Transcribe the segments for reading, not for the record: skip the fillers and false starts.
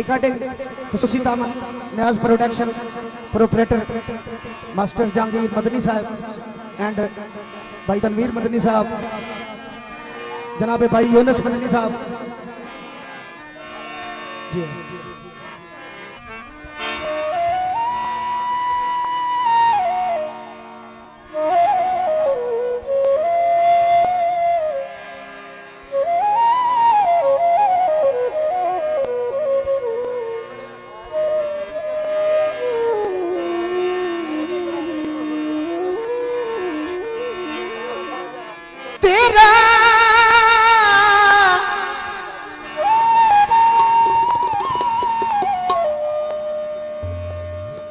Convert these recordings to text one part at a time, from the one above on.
Recording खुसूसी तामन न्याज production proprietor master Jahangir Madani साहब एंड भाई तनवीर मदनी साहब, जनाब भाई यूनुस मदनी साहब जी।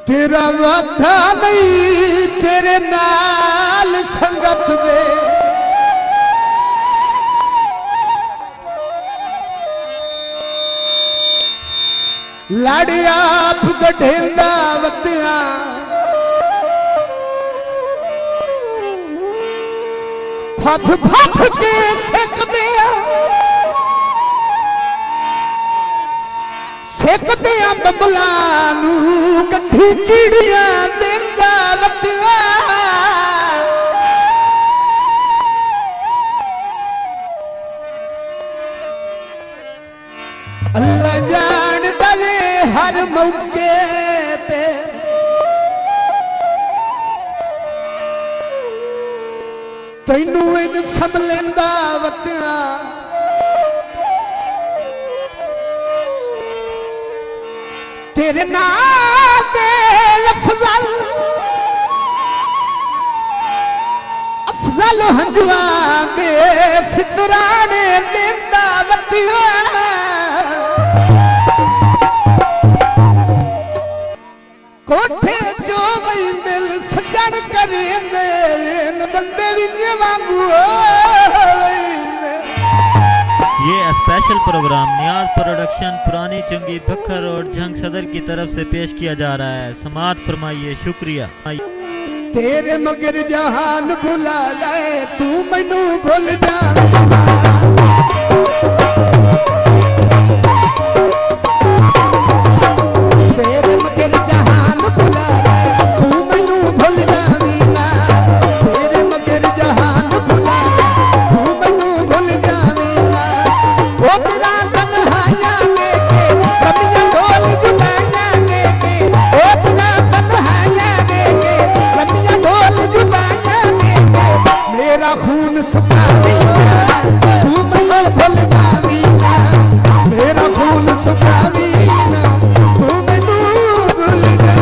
तेरा वादा नहीं तेरे नाल संगत दे, लाड़ी आप गढ़ेंदा वतिया फथ फथ के सेकदे सेकदे बबला कट्ठी चिड़िया देंदा वतिया, अल्लाह जान दे हर मौके ते तैनू इन संभलेंदा वतिया, तेरे नाम दे अफजल अफजल हंजुआ दे फितराने देंदा वतिया, कोठे जो वही दिल सजन करेंदे बंदे दी वांगू। ये स्पेशल प्रोग्राम नियाज प्रोडक्शन पुरानी चुंगी बखर रोड जंग सदर की तरफ से पेश किया जा रहा है। समाअत फरमाइए, शुक्रिया। तेरे मगर जहान भुला जाए तू मैनू भूल जावेगा, तेरे मगर जहान भुला जाए तू मैनू भूल जावेगा, तेरे मगर जहान भुला जाए तू मैनू भूल जावेगा, ओ तेरा तन्हाइयां देके रमियां ढोल जुदाइयां देके, ओ तेरा तन्हाइयां देके रमियां ढोल जुदाइयां देके, मेरा खून सुखावेगा तू मैनू भूल जावेगा, मेरा खून सुखावेगा तू मैनू भूल जावेगा।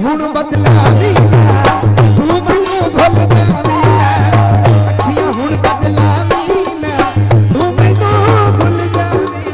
हुण बदलावी तू मैनू भुल जावेगा, अखियां हुण बदलावी ना तू मैनू भुल जावेगा।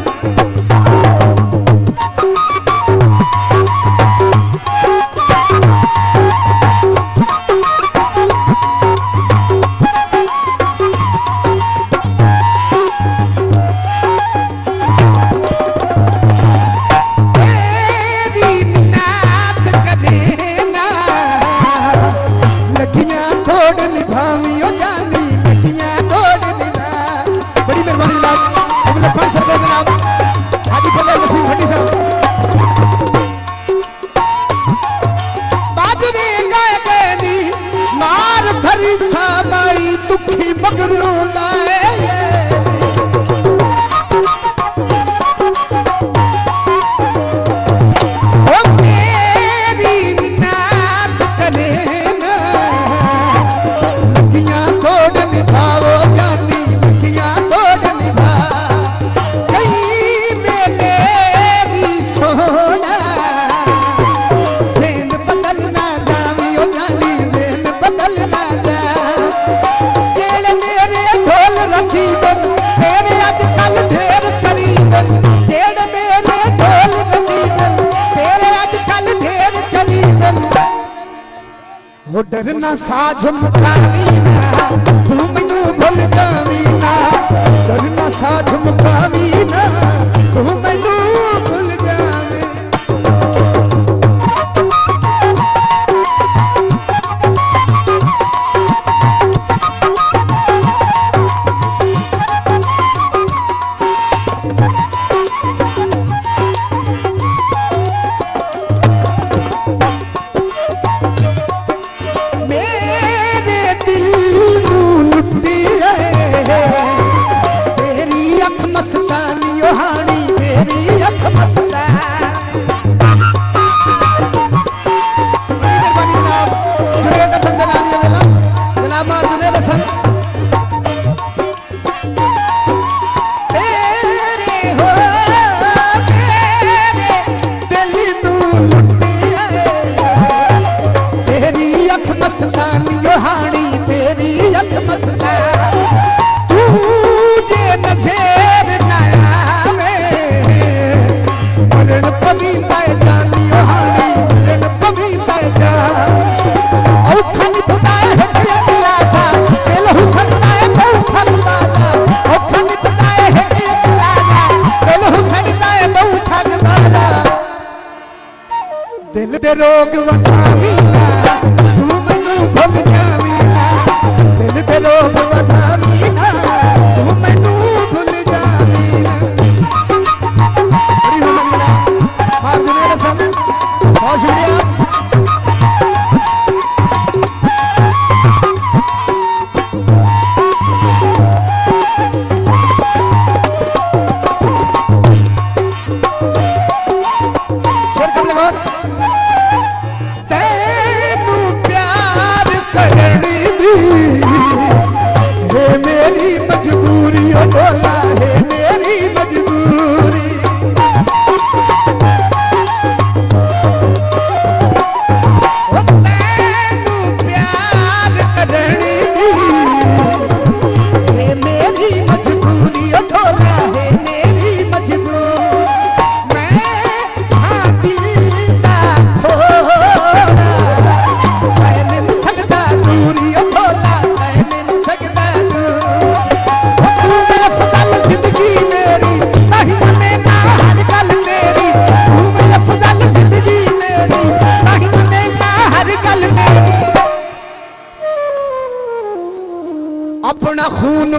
दुखी मगरू लाए ओ तेरी मिन्नत करे हो डरना साझ मुकावी ना तू मैनू भुल जावी ना डरना साझ मुकावी ना तू मैनू भुल जावे दिल दे रोग वधावी ना तू मैनू भुल जावी ना दिल दे रोग वधावी ना तू मैनू भुल जावी ना बड़ी हुम्मत मार दुनिया का संग बहुत शुक्रिया बोला है मेरी मजबूरी तेनू प्यार करनी है मेरी मजबूरी बोला है मेरी मजबूरी मैं हाँ दिल दा थोड़ा सह नहीं सकता दूरी बोला सह नहीं सकता दूरी अपना खून